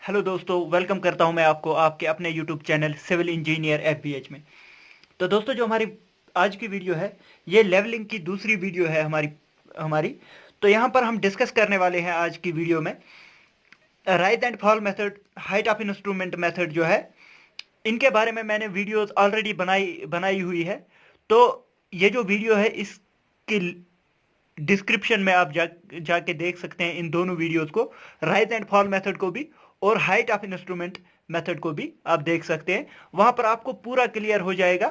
Hello दोस्तों, welcome करता हूं मैं आपको आपके अपने यूट्यूब चैनल सिविल इंजीनियर एफबीएच में। तो दोस्तों, जो हमारी आज की वीडियो है, ये लेवलिंग की दूसरी वीडियो है हमारी हमारी तो यहाँ पर हम डिस्कस करने वाले हैं आज की वीडियो में rise and fall method, height of instrument method जो है, इनके बारे में मैंने वीडियोस ऑलरेडी बनाई बनाई हुई है। तो ये जो वीडियो है, इसकी डिस्क्रिप्शन में आप जाके देख सकते हैं इन दोनों वीडियोस को, राइज एंड फॉल मेथड को भी और हाइट ऑफ इंस्ट्रूमेंट मेथड को भी आप देख सकते हैं। वहां पर आपको पूरा क्लियर हो जाएगा।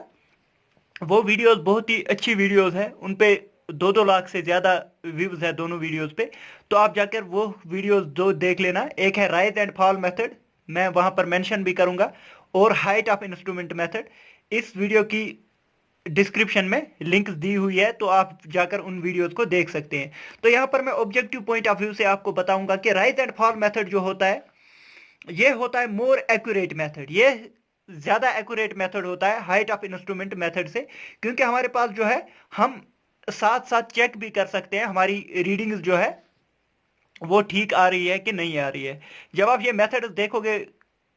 वो वीडियोस बहुत ही अच्छी वीडियोस है, उन पे 2-2 लाख से ज्यादा व्यूज है दोनों वीडियोस पे। तो आप जाकर वो वीडियोस दो देख लेना। एक है राइज एंड फॉल मेथड, मैं वहां पर मेंशन भी करूंगा, और हाइट ऑफ इंस्ट्रूमेंट मेथड। इस वीडियो की डिस्क्रिप्शन में लिंक दी हुई है, तो आप जाकर उन वीडियोस को देख सकते हैं। तो यहाँ पर मैं ऑब्जेक्टिव पॉइंट ऑफ व्यू से आपको बताऊंगा कि राइज एंड फॉल मेथड जो होता है, ये होता है मोर एक्यूरेट मेथड। ये ज्यादा एक्यूरेट मेथड होता है हाइट ऑफ इंस्ट्रूमेंट मेथड से, क्योंकि हमारे पास जो है, हम साथ साथ चेक भी कर सकते हैं हमारी रीडिंग्स जो है वो ठीक आ रही है कि नहीं आ रही है। जब आप ये मेथड देखोगे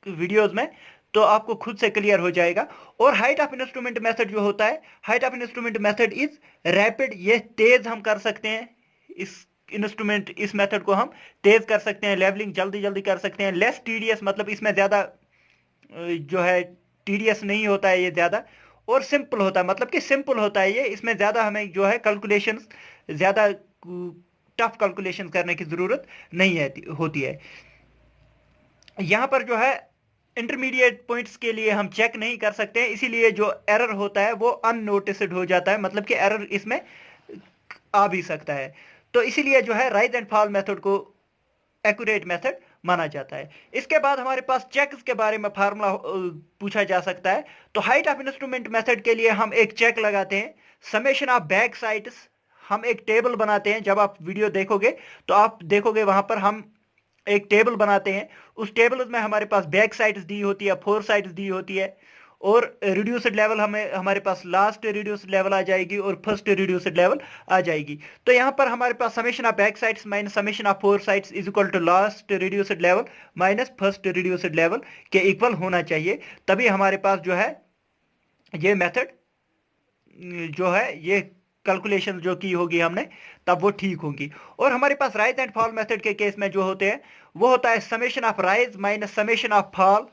वीडियोस में, तो आपको खुद से क्लियर हो जाएगा। और हाइट ऑफ इंस्ट्रूमेंट मेथड जो होता है, height of instrument method is rapid. ये तेज हम कर सकते हैं, इस मेथड को हम तेज कर सकते हैं, लेवलिंग जल्दी जल्दी कर सकते हैं। लेस टीडीएस, मतलब इसमें ज्यादा जो है टीडीएस नहीं होता है ये ज्यादा। और सिंपल होता है, मतलब कि सिंपल होता है ये, इसमें ज्यादा हमें जो है कैलकुलेशन, ज्यादा टफ कैलकुलेशन करने की जरूरत नहीं है होती है। यहाँ पर जो है इंटरमीडिएट पॉइंट्स के लिए हम चेक नहीं कर सकते हैं, इसीलिए जो एरर होता है वो अननोटिस्ड हो जाता है, मतलब कि एरर इसमें आ भी सकता है। तो इसीलिए जो है राइज एंड फॉल मेथड को एक्यूरेट मेथड माना जाता है। इसके बाद हमारे पास चेक्स के बारे में फार्मूला पूछा जा सकता है। तो हाइट ऑफ इंस्ट्रूमेंट मेथड के लिए हम एक चेक लगाते हैं, समेशन ऑफ बैक साइड्स। हम एक टेबल बनाते हैं, जब आप वीडियो देखोगे तो आप देखोगे वहां पर हम एक टेबल बनाते हैं। उस टेबल में हमारे पास बैक साइड्स दी होती है, फोर साइड्स दी होती है, और रिड्यूस्ड लेवल हमें हमारे पास लास्ट रिड्यूस्ड लेवल आ जाएगी और फर्स्ट रिड्यूस्ड लेवल आ जाएगी। तो यहाँ पर हमारे पास summation of back sights minus summation of fore sights is equal to last reduced level minus first reduced level के इक्वल होना चाहिए। तभी हमारे पास जो है ये मेथड जो है, ये कैलकुलेशन जो की होगी हमने, तब वो ठीक होगी। और हमारे पास राइज एंड फॉल मेथड के केस में जो होते हैं, वो होता है summation of rise minus summation of fall.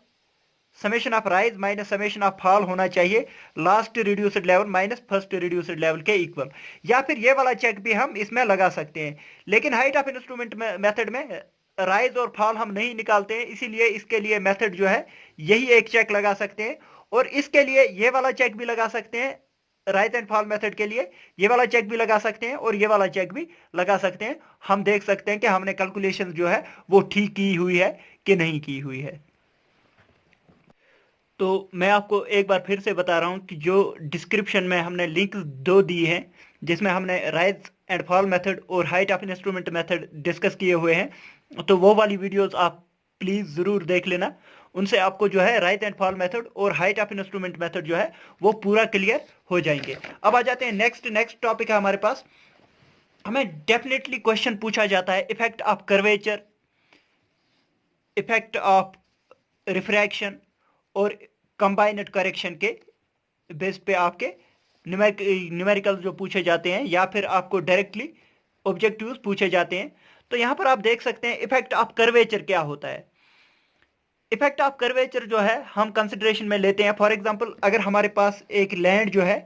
Summation of rise minus summation of fall होना चाहिए last reduced level minus first reduced level के इक्वल। या फिर ये वाला चेक भी हम इसमें लगा सकते हैं, लेकिन हाइट ऑफ इंस्ट्रूमेंट मेथड में राइज और फॉल हम नहीं निकालते हैं, इसीलिए इसके लिए मेथड जो है, यही एक चेक लगा सकते हैं। और इसके लिए ये वाला चेक भी लगा सकते हैं, राइज एंड फॉल मेथड के लिए ये वाला चेक भी लगा सकते हैं और ये वाला चेक भी लगा सकते हैं। हम देख सकते हैं कि हमने कैलकुलेशन जो है वो ठीक की हुई है कि नहीं की हुई है। तो मैं आपको एक बार फिर से बता रहा हूँ कि जो डिस्क्रिप्शन में हमने लिंक दो दी हैं, जिसमें हमने राइज एंड फॉल मेथड और height of instrument method discuss किए हुए हैं, तो वो वाली वीडियोस आप प्लीज़ ज़रूर देख लेना। उनसे आपको जो है राइज एंड फॉल मेथड और हाइट ऑफ इंस्ट्रूमेंट मेथड जो है वो पूरा क्लियर हो जाएंगे। अब आ जाते हैं नेक्स्ट टॉपिक है हमारे पास। हमें डेफिनेटली क्वेश्चन पूछा जाता है effect of curvature, effect of refraction और कंबाइनड करेक्शन के बेस पे आपके न्यूमेरिकल जो पूछे जाते हैं, या फिर आपको डायरेक्टली ऑब्जेक्टिव्स पूछे जाते हैं। तो यहां पर आप देख सकते हैं इफेक्ट ऑफ कर्वेचर क्या होता है। इफेक्ट ऑफ कर्वेचर जो है हम कंसिडरेशन में लेते हैं, फॉर एग्जांपल अगर हमारे पास एक लैंड जो है,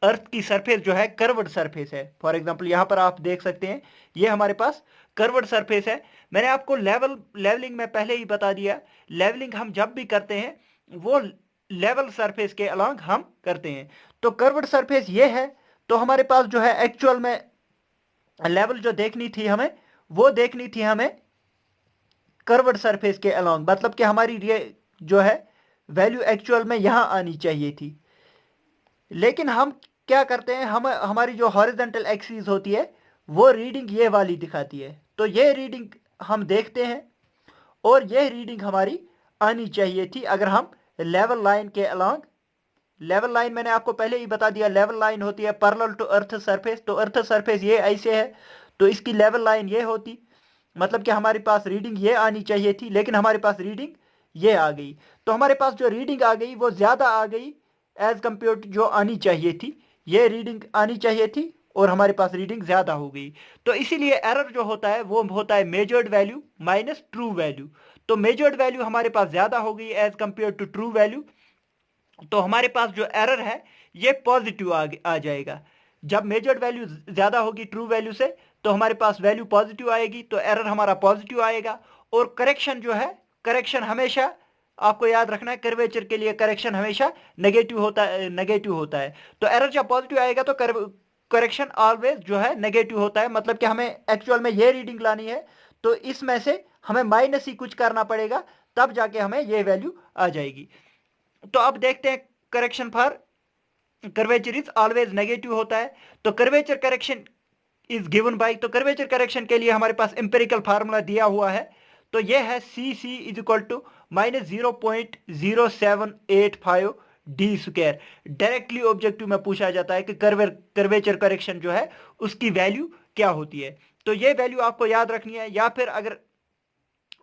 अर्थ की सरफेस जो है कर्व्ड सरफेस है। फॉर एग्जांपल यहां पर आप देख सकते हैं ये हमारे पास कर्व्ड सरफेस है। मैंने आपको लेवलिंग में पहले ही बता दिया, लेवलिंग हम जब भी करते हैं वो लेवल सरफेस के अलोंग हम करते हैं। तो कर्व्ड सरफेस ये है, तो हमारे पास जो है एक्चुअल में लेवल जो देखनी थी हमें, वो देखनी थी हमें कर्व्ड सरफेस के अलोंग, मतलब कि हमारी ये जो है वैल्यू एक्चुअल में यहां आनी चाहिए थी। लेकिन हम क्या करते हैं, हम हमारी जो हॉरिजॉन्टल एक्सिस होती है वो रीडिंग ये वाली दिखाती है। तो ये रीडिंग हम देखते हैं, और ये रीडिंग हमारी आनी चाहिए थी अगर हम लेवल लाइन के अलोंग। लेवल लाइन मैंने आपको पहले ही बता दिया, लेवल लाइन होती है पैरेलल टू अर्थ सरफेस। तो अर्थ सरफेस ये ऐसे है, तो इसकी लेवल लाइन ये होती। मतलब कि हमारे पास रीडिंग ये आनी चाहिए थी, लेकिन हमारे पास रीडिंग ये आ गई। तो हमारे पास जो रीडिंग आ गई वो ज़्यादा आ गई एज कम्पेयर टू जो आनी चाहिए थी। ये रीडिंग आनी चाहिए थी और हमारे पास रीडिंग ज़्यादा हो गई। तो इसीलिए एरर जो होता है वो होता है measured value minus true value. तो मेजर्ड वैल्यू हमारे पास ज़्यादा हो गई as compare to true value, तो हमारे पास जो एरर है ये पॉजिटिव आ जाएगा। जब मेजर्ड वैल्यू ज़्यादा होगी ट्रू वैल्यू से तो हमारे पास वैल्यू पॉजिटिव आएगी, तो एरर हमारा पॉजिटिव आएगा। और करेक्शन जो है, करेक्शन हमेशा आपको याद रखना है, कर्वेचर के लिए करेक्शन हमेशा नेगेटिव होता है, नेगेटिव होता है। तो एरर जब पॉजिटिव आएगा तो करेक्शन ऑलवेज जो है नेगेटिव होता है। मतलब कि हमें एक्चुअल में ये रीडिंग लानी है तो इसमें से हमें माइनस ही कुछ करना पड़ेगा, तब जाके हमें ये वैल्यू आ जाएगी। तो अब देखते हैं correction for curvature is always negative होता है। तो curvature correction is given by, तो कर्वेचर करेक्शन के लिए हमारे पास इंपेरिकल फार्मूला दिया हुआ है। तो ये है c c is equal to -0.0785 d square. Directly objective में पूछा जाता है कि कर्वेचर करेक्शन जो है उसकी वैल्यू क्या होती है। तो ये वैल्यू आपको याद रखनी है, या फिर अगर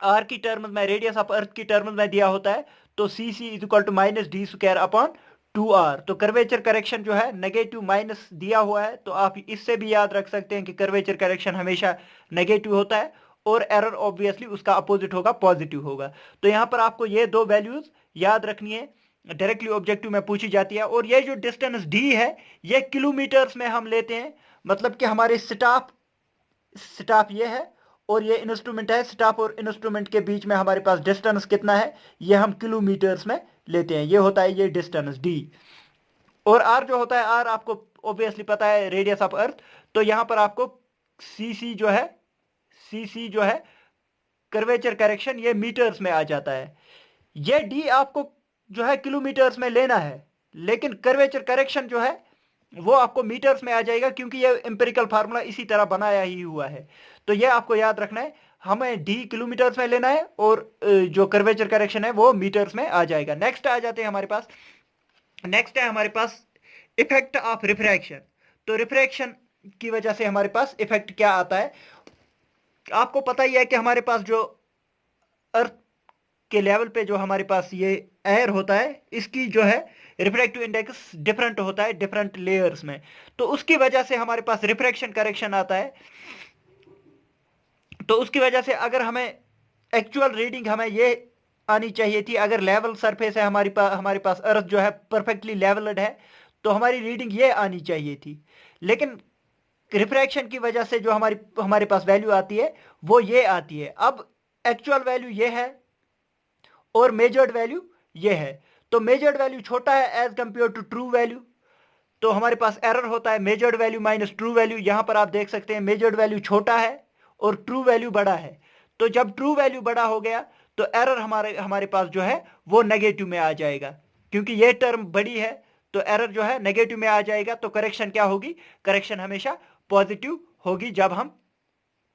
आर की टर्म्स में, रेडियस ऑफ अर्थ की टर्म्स में दिया होता है तो c c is equal to -d² upon 2r। तो कर्वेचर करेक्शन जो है नेगेटिव माइनस दिया हुआ है, तो आप इससे भी याद रख सकते हैं कि कर्वेचर करेक्शन हमेशा नेगेटिव होता है और एरर ऑब्वियसली उसका अपोजिट होगा, पॉजिटिव होगा। तो यहां पर आपको ये दो वैल्यूज याद रखनी है, डायरेक्टली ऑब्जेक्टिव में पूछी जाती है। और ये जो डिस्टेंस d है ये किलोमीटर्स में हम लेते हैं। मतलब कि हमारे स्टाफ स्टाफ ये है और ये इंस्ट्रूमेंट है, स्टाफ और इंस्ट्रूमेंट के बीच में हमारे पास डिस्टेंस कितना है ये हम किलोमीटर्स में लेते हैं। ये होता है ये डिस्टेंस d। और r जो होता है, r आपको ऑब्वियसली पता है, रेडियस ऑफ अर्थ। तो यहां पर आपको cc जो है, cc जो है कर्वेचर करेक्शन, ये मीटर्स में आ जाता है। ये d आपको जो है किलोमीटर्स में लेना है, लेकिन कर्वेचर करेक्शन जो है वो आपको मीटर्स में आ जाएगा, क्योंकि ये इंपेरिकल फार्मूला इसी तरह बनाया ही हुआ है। तो ये आपको याद रखना है, हमें डी किलोमीटर्स में लेना है और जो कर्वेचर करेक्शन है वो मीटर्स में आ जाएगा। नेक्स्ट आ जाते हैं हमारे पास, नेक्स्ट है हमारे पास इफेक्ट ऑफ रिफ्रैक्शन। तो रिफ्रैक्शन की वजह से हमारे पास इफेक्ट क्या आता है। आपको पता ही है कि हमारे पास जो अर्थ के लेवल पे जो हमारे पास ये एयर होता है, इसकी जो है रिफ्रैक्टिव इंडेक्स डिफरेंट होता है डिफरेंट लेयर्स में। तो उसकी वजह से हमारे पास रिफ्रैक्शन करेक्शन आता है। तो उसकी वजह से अगर हमें एक्चुअल रीडिंग हमें ये आनी चाहिए थी, अगर लेवल सरफेस है हमारे पास अर्थ जो है परफेक्टली लेवल्ड है, तो हमारी रीडिंग ये आनी चाहिए थी। लेकिन रिफ्रैक्शन की वजह से जो हमारे पास वैल्यू आती है वो ये आती है। अब एक्चुअल वैल्यू ये है और मेजर्ड वैल्यू ये है। तो मेजर्ड वैल्यू छोटा है as compare to true value, तो हमारे पास एरर होता है measured value minus true value. यहां पर आप देख सकते हैं मेजर्ड वैल्यू छोटा है और ट्रू वैल्यू बड़ा है। तो जब ट्रू वैल्यू बड़ा हो गया तो एरर हमारे हमारे पास जो है वो नेगेटिव में आ जाएगा, क्योंकि ये टर्म बड़ी है तो एरर जो है नेगेटिव में आ जाएगा। तो करेक्शन क्या होगी, करेक्शन हमेशा पॉजिटिव होगी जब हम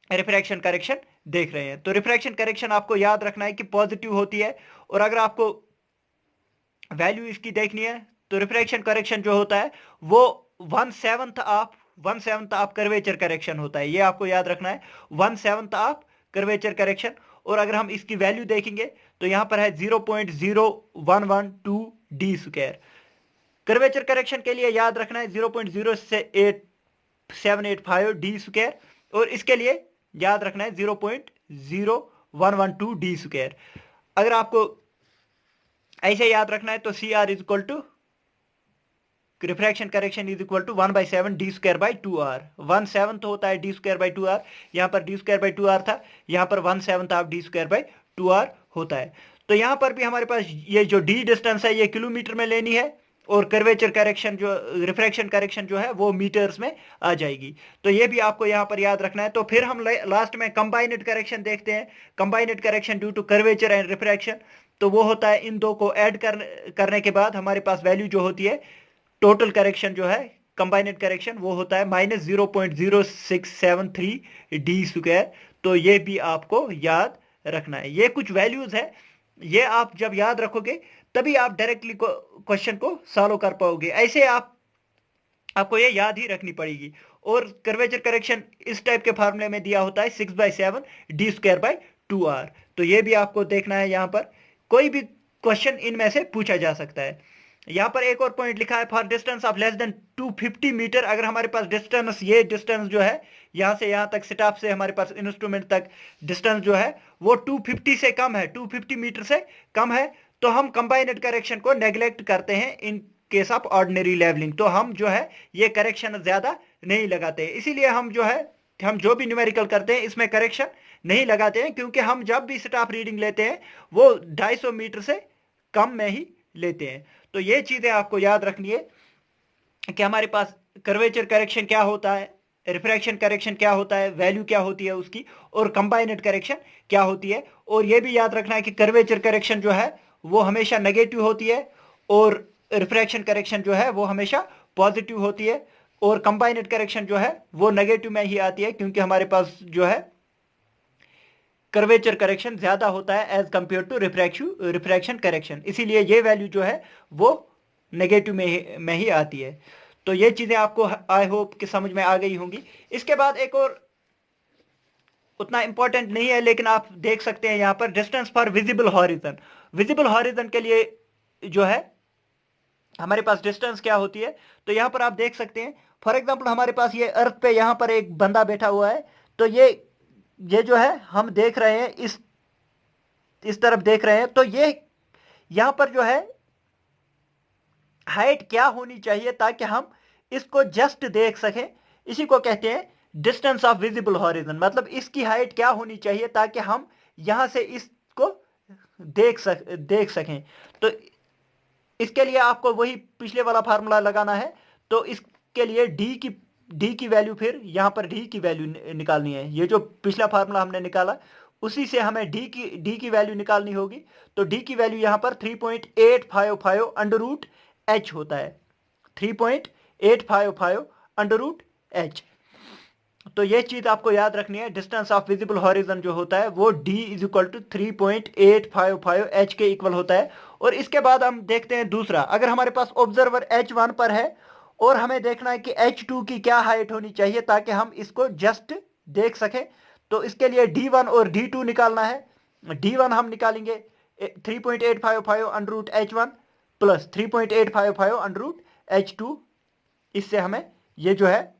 रिफ्रैक्शन करेक्शन देख रहे हैं। तो रिफ्रैक्शन करेक्शन आपको याद रखना है कि पॉजिटिव होती है। और अगर आपको वैल्यू इसकी देखनी है तो रिफ्रैक्शन करेक्शन जो होता है वो 1/7 ऑफ कर्वेचर करेक्शन होता है। ये आपको याद रखना है, 1/7 ऑफ कर्वेचर करेक्शन। और अगर हम इसकी वैल्यू देखेंगे तो यहां पर है 0.0112 डी स्क्वायर। कर्वेचर करेक्शन के लिए याद रखना है 0.0785 डी स्क्वायर, और इसके लिए याद रखना है 0.0112 डी स्क्वायर। अगर आपको ऐसे याद रखना है तो C R is equal to refraction correction is equal to 1/7 d square by 2r। 1/7 होता है डी स्क्वायर बाई 2r, यहां पर डी स्क्वायर बाई 2r था, यहां पर 1/7 of D square by 2r होता है। तो यहां पर भी हमारे पास ये जो डी डिस्टेंस है ये किलोमीटर में लेनी है, और कर्वेचर करेक्शन जो रिफ्रैक्शन करेक्शन जो है वो मीटर्स में आ जाएगी। तो ये भी आपको यहाँ पर याद रखना है। तो फिर हम लास्ट में कंबाइनेड करेक्शन देखते हैं। Combined correction due to curvature and refraction, तो वो होता है इन दो को ऐड करने के बाद हमारे पास वैल्यू जो होती है टोटल करेक्शन जो है कंबाइनेड करेक्शन वो होता है -0.0673 डी स्क्वायर। तो ये भी आपको याद रखना है। ये कुछ वैल्यूज है, ये आप जब याद रखोगे तभी आप डायरेक्टली क्वेश्चन को सॉल्व कर पाओगे। ऐसे आपको ये याद ही रखनी पड़ेगी। और कर्वेचर करेक्शन इस टाइप के फार्मूले में दिया होता है 6/7 d²/2r। तो ये भी आपको देखना है, यहाँ पर कोई भी क्वेश्चन इनमें से पूछा जा सकता है। यहाँ पर एक और पॉइंट लिखा है, for distance of less than 250 metre, अगर हमारे पास डिस्टेंस, ये डिस्टेंस जो है यहाँ से यहाँ तक स्टाफ से हमारे पास इंस्ट्रूमेंट तक डिस्टेंस जो है वो 250 से कम है, 250 मीटर से कम है, तो हम कंबाइंड करेक्शन को नेग्लेक्ट करते हैं in case of ordinary levelling. तो हम जो है ये करेक्शन ज्यादा नहीं लगाते, इसीलिए हम जो है हम जो भी न्यूमेरिकल करते हैं इसमें करेक्शन नहीं लगाते हैं, क्योंकि हम जब भी स्टाफ रीडिंग लेते हैं वो 250 मीटर से कम में ही लेते हैं। तो ये चीजें आपको याद रखनी है कि हमारे पास कर्वेचर करेक्शन क्या होता है, रिफ्रैक्शन करेक्शन क्या होता है, वैल्यू क्या होती है उसकी, और कंबाइंड करेक्शन क्या होती है। और ये भी याद रखना है कि कर्वेचर करेक्शन जो है वो हमेशा नेगेटिव होती है और रिफ्रैक्शन करेक्शन जो है वो हमेशा पॉजिटिव होती है, और कंबाइंड करेक्शन जो है वो नेगेटिव में ही आती है, क्योंकि हमारे पास जो है कर्वेचर करेक्शन ज्यादा होता है as compare to refraction correction, इसीलिए ये वैल्यू जो है वो नेगेटिव में ही आती है। तो ये चीजें आपको आई होप कि समझ में आ गई होंगी। इसके बाद एक और उतना इंपॉर्टेंट नहीं है, लेकिन आप देख सकते हैं यहाँ पर distance for visible horizon. Visible horizon के लिए जो है हमारे पास डिस्टेंस क्या होती है, तो यहाँ पर आप देख सकते हैं, फॉर एग्जाम्पल हमारे पास ये अर्थ पे यहाँ पर एक बंदा बैठा हुआ है, तो ये जो है हम देख रहे हैं इस तरफ देख रहे हैं, तो ये यहां पर जो है हाइट क्या होनी चाहिए ताकि हम इसको जस्ट देख सकें, इसी को कहते हैं डिस्टेंस ऑफ विजिबल हॉरिजन। मतलब इसकी हाइट क्या होनी चाहिए ताकि हम यहां से इसको देख सकें। तो इसके लिए आपको वही पिछले वाला फार्मूला लगाना है। तो इसके लिए डी की वैल्यू, फिर यहां पर डी की वैल्यू निकालनी है। ये जो पिछला फार्मूला हमने निकाला उसी से हमें डी की वैल्यू निकालनी होगी। तो डी की वैल्यू यहां पर 3.855 अंडर रूट एच होता है, 3.855 अंडर रूट एच। तो ये चीज आपको याद रखनी है, डिस्टेंस ऑफ विजिबल हॉरिजन जो होता है वो d is equal to 3.855 h के इक्वल होता है। और इसके बाद हम देखते हैं दूसरा, अगर हमारे पास ऑब्जर्वर H1 पर है और हमें देखना है कि H2 की क्या हाइट होनी चाहिए ताकि हम इसको जस्ट देख सकें, तो इसके लिए D1 और D2 निकालना है। D1 हम निकालेंगे 3.855 under root H1 plus 3.855 under root H2, इससे हमें ये जो है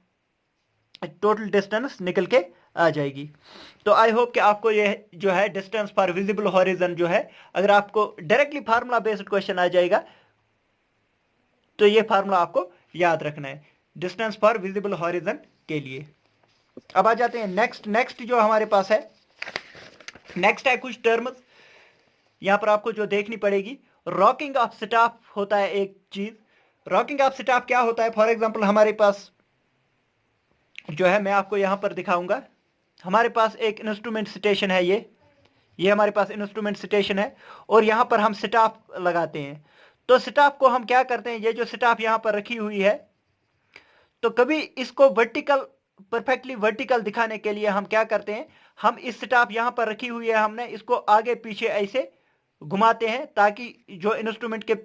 टोटल डिस्टेंस निकल के आ जाएगी। तो आई होप कि आपको ये जो है डिस्टेंस फॉर विजिबल हॉरिजन जो है, अगर आपको डायरेक्टली फार्मूला बेस्ड क्वेश्चन आ जाएगा तो ये फार्मूला आपको याद रखना है डिस्टेंस फॉर विजिबल हॉरिजन के लिए। अब आ जाते हैं नेक्स्ट जो हमारे पास है, नेक्स्ट है कुछ टर्म्स यहां पर आपको जो देखनी पड़ेगी। रॉकिंग ऑफ स्टाफ होता है एक चीज। रॉकिंग ऑफ स्टाफ क्या होता है, फॉर एग्जांपल हमारे पास जो है मैं आपको यहां पर दिखाऊंगा, हमारे पास एक इंस्ट्रूमेंट स्टेशन है, ये हमारे पास इंस्ट्रूमेंट स्टेशन है और यहां पर हम स्टाफ लगाते हैं। तो स्टाफ को हम क्या करते हैं, ये जो स्टाफ यहां पर रखी हुई है, तो कभी इसको वर्टिकल, परफेक्टली वर्टिकल दिखाने के लिए हम क्या करते हैं, हम इस स्टाफ यहां पर रखी हुई है, हमने इसको आगे पीछे ऐसे घुमाते हैं ताकि जो इंस्ट्रूमेंट के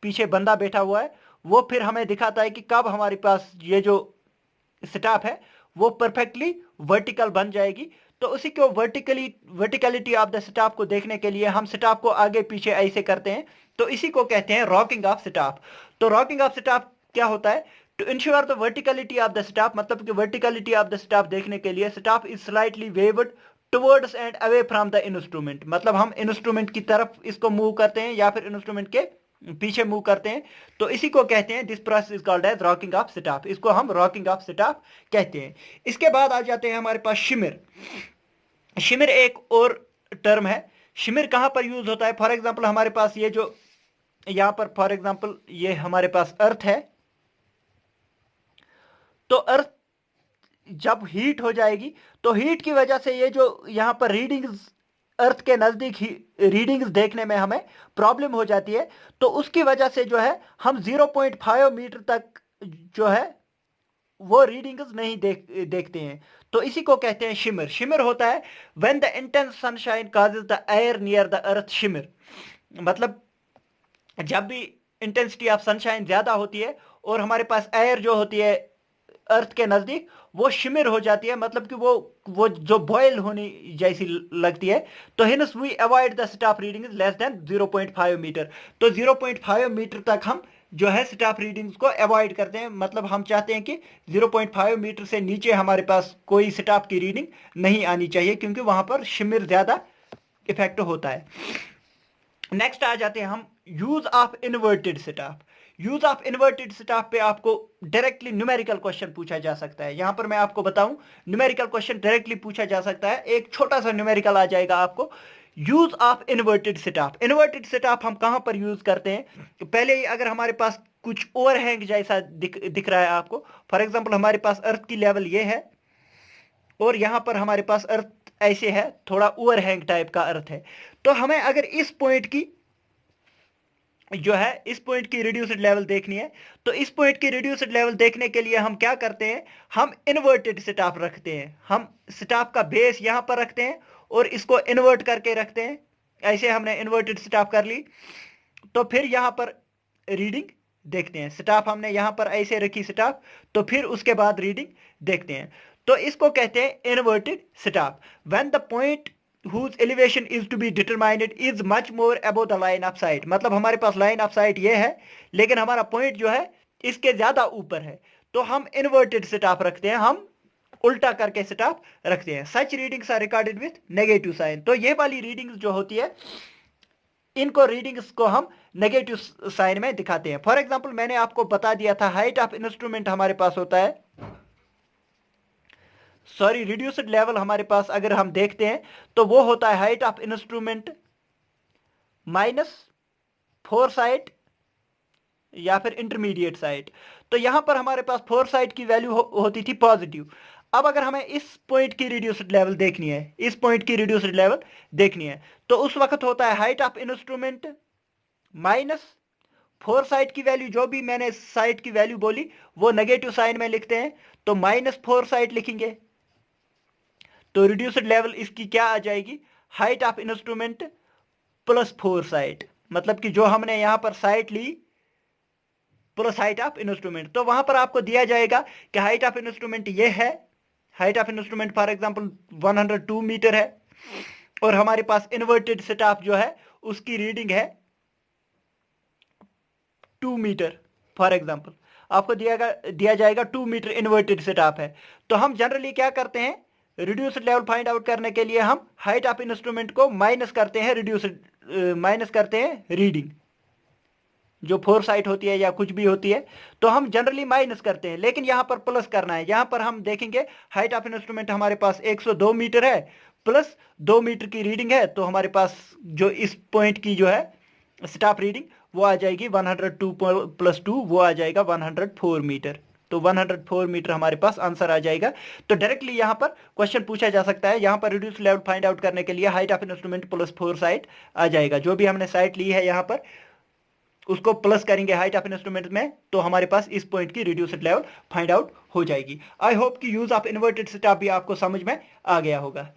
पीछे बंदा बैठा हुआ है वो फिर हमें दिखाता है कि कब हमारे पास ये जो स्टाफ है वो परफेक्टली वर्टिकल बन जाएगी। तो उसी को वर्टिकलिटी ऑफ द स्टाफ को देखने के लिए हम स्टाफ को आगे पीछे ऐसे करते हैं, तो इसी को कहते हैं रॉकिंग ऑफ स्टाफ। तो रॉकिंग ऑफ स्टाफ क्या होता है, to ensure the verticality of the staff, मतलब कि वर्टिकलिटी ऑफ द स्टाफ देखने के लिए staff is slightly waved towards and away from the instrument, मतलब हम इंस्ट्रूमेंट की तरफ इसको मूव करते हैं या फिर इंस्ट्रूमेंट के पीछे मूव करते हैं। तो इसी को कहते हैं, this process is called as rocking of staff, इसको हम रॉकिंग ऑफ स्टाफ कहते हैं। इसके बाद आ जाते हैं हमारे पास शिमिर। शिमिर एक और टर्म है। शिमिर कहां पर यूज होता है, फॉर एग्जांपल हमारे पास ये जो यहां पर फॉर एग्जांपल ये हमारे पास अर्थ है, तो अर्थ जब हीट हो जाएगी तो हीट की वजह से ये जो यहां पर रीडिंग्स अर्थ के नजदीक ही रीडिंग्स देखने में हमें प्रॉब्लम हो जाती है। तो उसकी वजह से जो है हम 0.5 मीटर तक जो है वो रीडिंग्स नहीं देखते हैं। तो इसी को कहते हैं शिमर। शिमर होता है when the intense sunshine causes the air near the earth shimmer, मतलब जब भी इंटेंसिटी ऑफ सनशाइन ज्यादा होती है और हमारे पास एयर जो होती है अर्थ के नजदीक वो शिमिर हो जाती है, मतलब कि वो जो बॉयल होने जैसी लगती है। तो hence we avoid the staff reading less than 0.5 metre. तो 0.5 मीटर तक हम जो है स्टाफ रीडिंग्स को अवॉइड करते हैं, मतलब हम चाहते हैं कि 0.5 मीटर से नीचे हमारे पास कोई स्टाफ की रीडिंग नहीं आनी चाहिए, क्योंकि वहां पर शिमिर ज्यादा इफेक्ट होता है। नेक्स्ट आ जाते हैं हम use of inverted staff. Use of inverted staff पे आपको डायरेक्टली न्यूमेरिकल क्वेश्चन पूछा जा सकता है। यहां पर मैं आपको बताऊं, न्यूमेरिकल क्वेश्चन डायरेक्टली पूछा जा सकता है। एक छोटा सा न्यूमेरिकल आ जाएगा आपको, use of inverted staff. Inverted staff हम कहां पर यूज करते हैं? पहले ही अगर हमारे पास कुछ ओवरहैंग जैसा दिख रहा है आपको, फॉर एग्जाम्पल हमारे पास अर्थ की लेवल ये है और यहां पर हमारे पास अर्थ ऐसे है, थोड़ा ओवरहैंग टाइप का अर्थ है। तो हमें अगर इस पॉइंट की जो है इस पॉइंट की रिड्यूस्ड लेवल देखनी है, तो इस पॉइंट की रिड्यूस्ड लेवल देखने के लिए हम क्या करते हैं, हम इन्वर्टेड स्टाफ रखते हैं। हम स्टाफ का बेस यहां पर रखते हैं और इसको इन्वर्ट करके रखते हैं। ऐसे हमने इन्वर्टेड स्टाफ कर ली, तो फिर यहां पर रीडिंग देखते हैं। स्टाफ हमने यहां पर ऐसे रखी स्टाफ, तो फिर उसके बाद रीडिंग देखते हैं। तो इसको कहते हैं inverted staff. When the point whose elevation is to be determined is much more above the line of sight। मतलब हमारे पास लाइन ऑफ साइट ये है, लेकिन हमारा पॉइंट जो है इसके ज्यादा ऊपर है, तो हम इन्वर्टेड स्टाफ रखते हैं, हम उल्टा करके स्टाफ रखते हैं। Such readings are recorded with negative sign. तो ये वाली रीडिंग्स जो होती है, इनको रीडिंग्स को हम नेगेटिव साइन में दिखाते हैं। फॉर एग्जाम्पल मैंने आपको बता दिया था हाइट ऑफ इंस्ट्रूमेंट हमारे पास होता है, सॉरी रिड्यूस्ड लेवल हमारे पास अगर हम देखते हैं तो वो होता है height of instrument minus 4 site या फिर इंटरमीडिएट साइट। तो यहां पर हमारे पास 4 साइट की वैल्यू होती थी पॉजिटिव। अब अगर हमें इस पॉइंट की रिड्यूस्ड लेवल देखनी है, इस पॉइंट की रिड्यूस्ड लेवल देखनी है, तो उस वक्त होता है height of instrument minus 4 site की वैल्यू, जो भी मैंने साइट की वैल्यू बोली वो नेगेटिव साइन में लिखते हैं, तो -4 साइट लिखेंगे। तो रिड्यूस्ड लेवल इसकी क्या आ जाएगी, height of instrument plus 4 sight. मतलब कि जो हमने यहां पर साइट ली प्लस हाइट ऑफ इंस्ट्रूमेंट, तो वहां पर आपको दिया जाएगा कि हाइट ऑफ इंस्ट्रूमेंट ये है, height of instrument for example 102 metre है, और हमारे पास इन्वर्टेड स्टाफ जो है उसकी रीडिंग है 2 मीटर। फॉर एग्जांपल आपको दिया जाएगा 2 मीटर इन्वर्टेड स्टाफ है। तो हम जनरली क्या करते हैं, रिड्यूस्ड लेवल फाइंड आउट करने के लिए हम हाइट ऑफ इंस्ट्रूमेंट को माइनस करते हैं माइनस करते हैं रीडिंग, जो 4 साइट होती है या कुछ भी होती है, तो हम जनरली माइनस करते हैं, लेकिन यहां पर प्लस करना है। यहां पर हम देखेंगे हाइट ऑफ इंस्ट्रूमेंट हमारे पास 102 मीटर है, प्लस 2 मीटर की रीडिंग है, तो हमारे पास जो इस पॉइंट की जो है स्टाफ रीडिंग वो आ जाएगी 102 प्लस 2, वो आ जाएगा 104 मीटर। तो 104 मीटर हमारे पास आंसर आ जाएगा। तो डायरेक्टली यहां पर क्वेश्चन पूछा जा सकता है, यहां पर रिड्यूस लेवल फाइंड आउट करने के लिए height of instrument plus 4 sight आ जाएगा। जो भी हमने साइट ली है यहां पर उसको प्लस करेंगे हाइट ऑफ इंस्ट्रूमेंट में, तो हमारे पास इस पॉइंट की रिड्यूस्ड लेवल फाइंड आउट हो जाएगी। आई होप कि यूज ऑफ इन्वर्टेड स्टाफ भी आपको समझ में आ गया होगा।